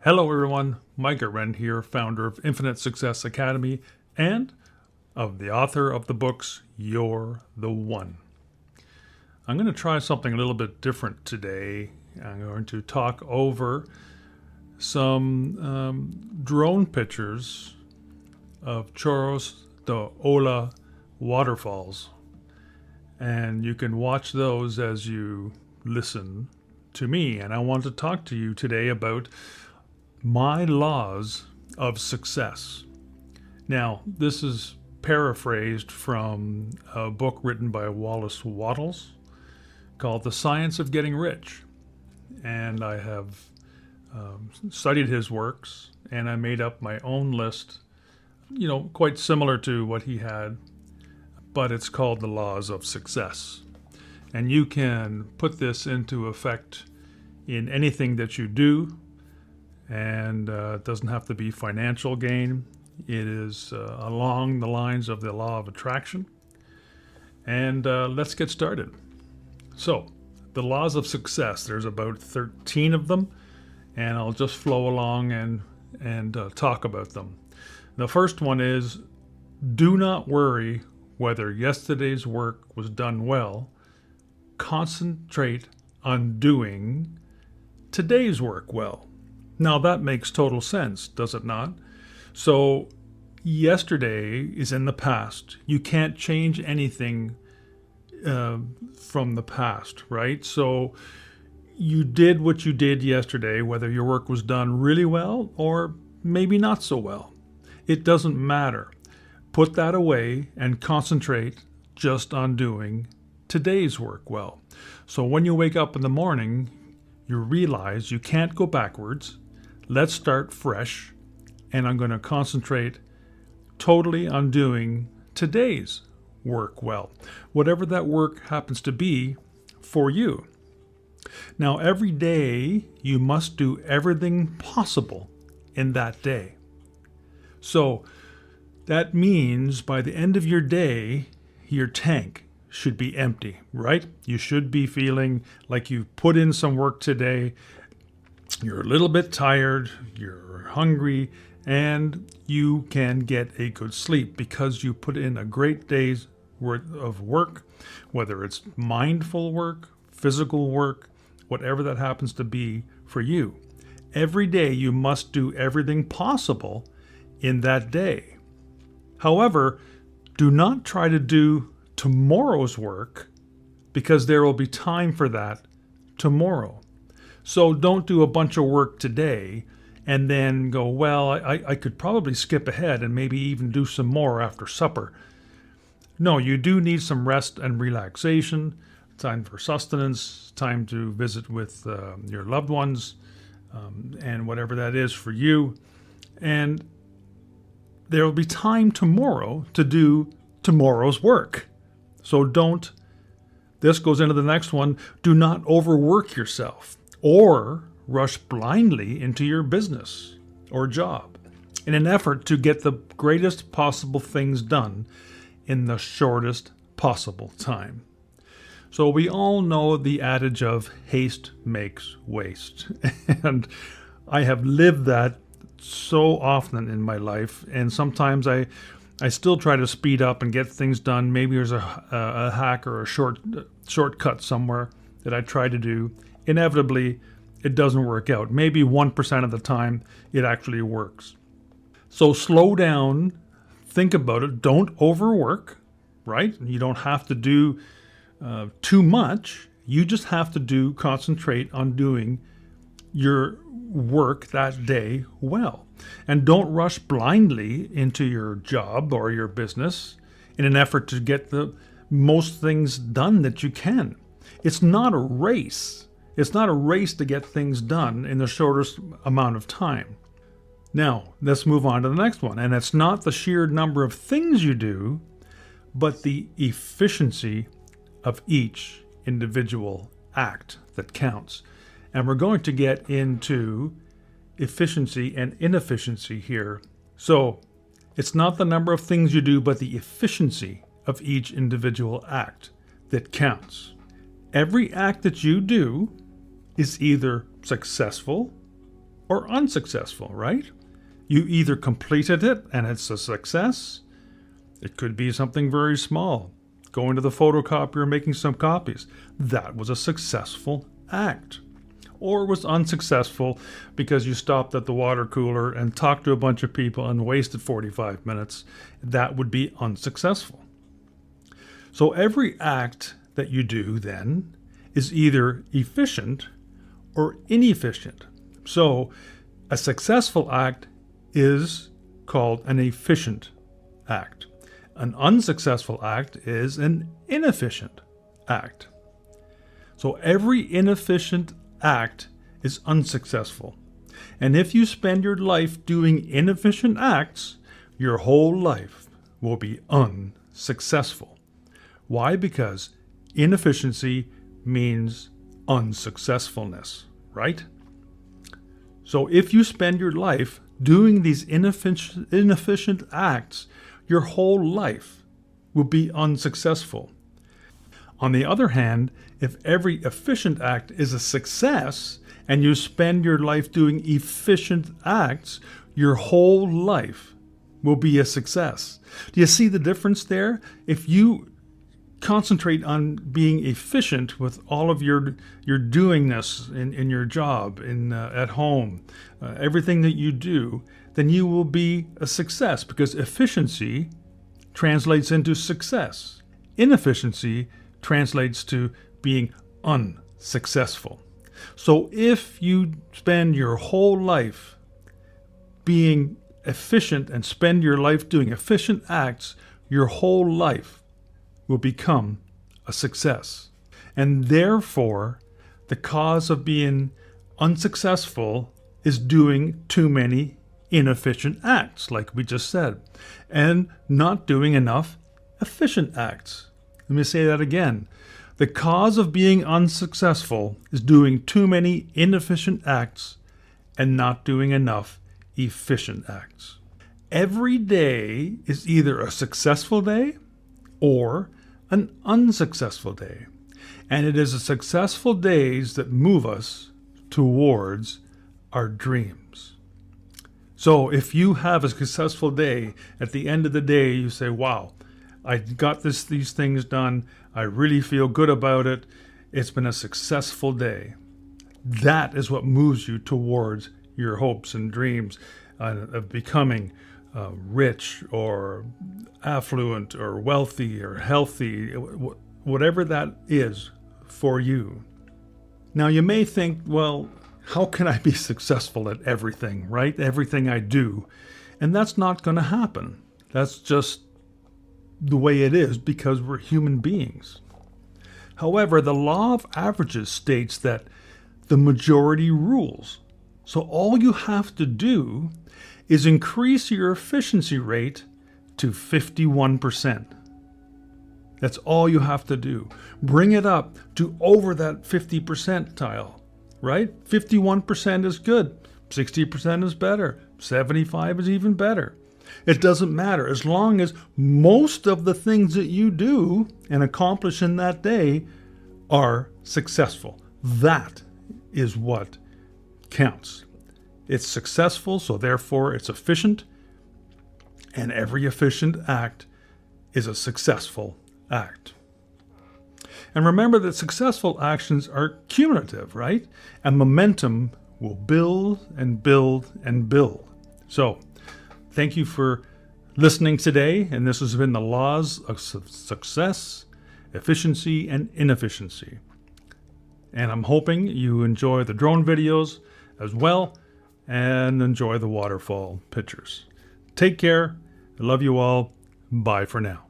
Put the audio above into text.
Hello everyone, Mike Wren here, founder of Infinite Success Academy and of the author of the books You're the One. I'm going to try something a little bit different today. I'm going to talk over some drone pictures of Chorros de Ola waterfalls. And you can watch those as you listen to me. And I want to talk to you today about my laws of success. Now, this is paraphrased from a book written by Wallace Wattles called The Science of Getting Rich. And I have studied his works, and I made up my own list, quite similar to what he had, but it's called The Laws of Success. And you can put this into effect in anything that you do, and it doesn't have to be financial gain. It is along the lines of the law of attraction. And let's get started. So, the laws of success, there's about 13 of them, and I'll just flow along and talk about them. The first one is, do not worry whether yesterday's work was done well. Concentrate on doing today's work well. Now that makes total sense, does it not? So yesterday is in the past. You can't change anything from the past, right? So you did what you did yesterday, whether your work was done really well or maybe not so well. It doesn't matter. Put that away and concentrate just on doing today's work well. So when you wake up in the morning, you realize you can't go backwards. Let's start fresh, and I'm going to concentrate totally on doing today's work well, whatever that work happens to be for you. Now, every day you must do everything possible in that day. So that means by the end of your day, your tank should be empty, right? You should be feeling like you've put in some work today. You're a little bit tired, you're hungry, and you can get a good sleep because you put in a great day's worth of work, whether it's mindful work, physical work, whatever that happens to be for you. Every day you must do everything possible in that day. However, do not try to do tomorrow's work because there will be time for that tomorrow. So don't do a bunch of work today and then go, well, I could probably skip ahead and maybe even do some more after supper. No, you do need some rest and relaxation, time for sustenance, time to visit with your loved ones, and whatever that is for you. And there will be time tomorrow to do tomorrow's work. So this goes into the next one, do not overwork yourself or rush blindly into your business or job in an effort to get the greatest possible things done in the shortest possible time. So we all know the adage of haste makes waste. And I have lived that so often in my life. And sometimes I still try to speed up and get things done. Maybe there's a hack or a shortcut somewhere that I try to do. Inevitably, it doesn't work out. Maybe 1% of the time, it actually works. So slow down, think about it. Don't overwork, right? You don't have to do too much. You just have to concentrate on doing your work that day well. And don't rush blindly into your job or your business in an effort to get the most things done that you can. It's not a race. It's not a race to get things done in the shortest amount of time. Now, let's move on to the next one. And it's not the sheer number of things you do, but the efficiency of each individual act that counts. And we're going to get into efficiency and inefficiency here. So it's not the number of things you do, but the efficiency of each individual act that counts. Every act that you do is either successful or unsuccessful, right? You either completed it and it's a success. It could be something very small. Going to the photocopier, making some copies. That was a successful act. Or it was unsuccessful because you stopped at the water cooler and talked to a bunch of people and wasted 45 minutes. That would be unsuccessful. So every act that you do then is either efficient or inefficient. So a successful act is called an efficient act. An unsuccessful act is an inefficient act. So every inefficient act is unsuccessful. And if you spend your life doing inefficient acts, your whole life will be unsuccessful. Why? Because inefficiency means unsuccessfulness, right? So if you spend your life doing these inefficient acts, your whole life will be unsuccessful. On the other hand, if every efficient act is a success and you spend your life doing efficient acts, your whole life will be a success. Do you see the difference there? If you concentrate on being efficient with all of your doingness in your job, at home, everything that you do, then you will be a success, because efficiency translates into success. Inefficiency translates to being unsuccessful. So if you spend your whole life being efficient and spend your life doing efficient acts, your whole life will become a success. And therefore, the cause of being unsuccessful is doing too many inefficient acts, like we just said, and not doing enough efficient acts. Let me say that again. The cause of being unsuccessful is doing too many inefficient acts and not doing enough efficient acts. Every day is either a successful day or an unsuccessful day. And it is the successful days that move us towards our dreams. So if you have a successful day, at the end of the day, you say, wow, I got these things done. I really feel good about it. It's been a successful day. That is what moves you towards your hopes and dreams of becoming rich or affluent or wealthy or healthy, whatever that is for you. Now you may think, well, how can I be successful at everything, right? Everything I do. And that's not going to happen. That's just the way it is, because we're human beings. However, the law of averages states that the majority rules. So all you have to do is increase your efficiency rate to 51%. That's all you have to do. Bring it up to over that 50 percentile, right? 51% is good. 60% is better. 75 is even better. It doesn't matter, as long as most of the things that you do and accomplish in that day are successful. That is what counts. It's successful, so therefore it's efficient, and every efficient act is a successful act. And remember that successful actions are cumulative, right? And momentum will build and build and build. So, thank you for listening today, and this has been the laws of success, efficiency, and inefficiency. And I'm hoping you enjoy the drone videos as well, and enjoy the waterfall pictures. Take care. I love you all. Bye for now.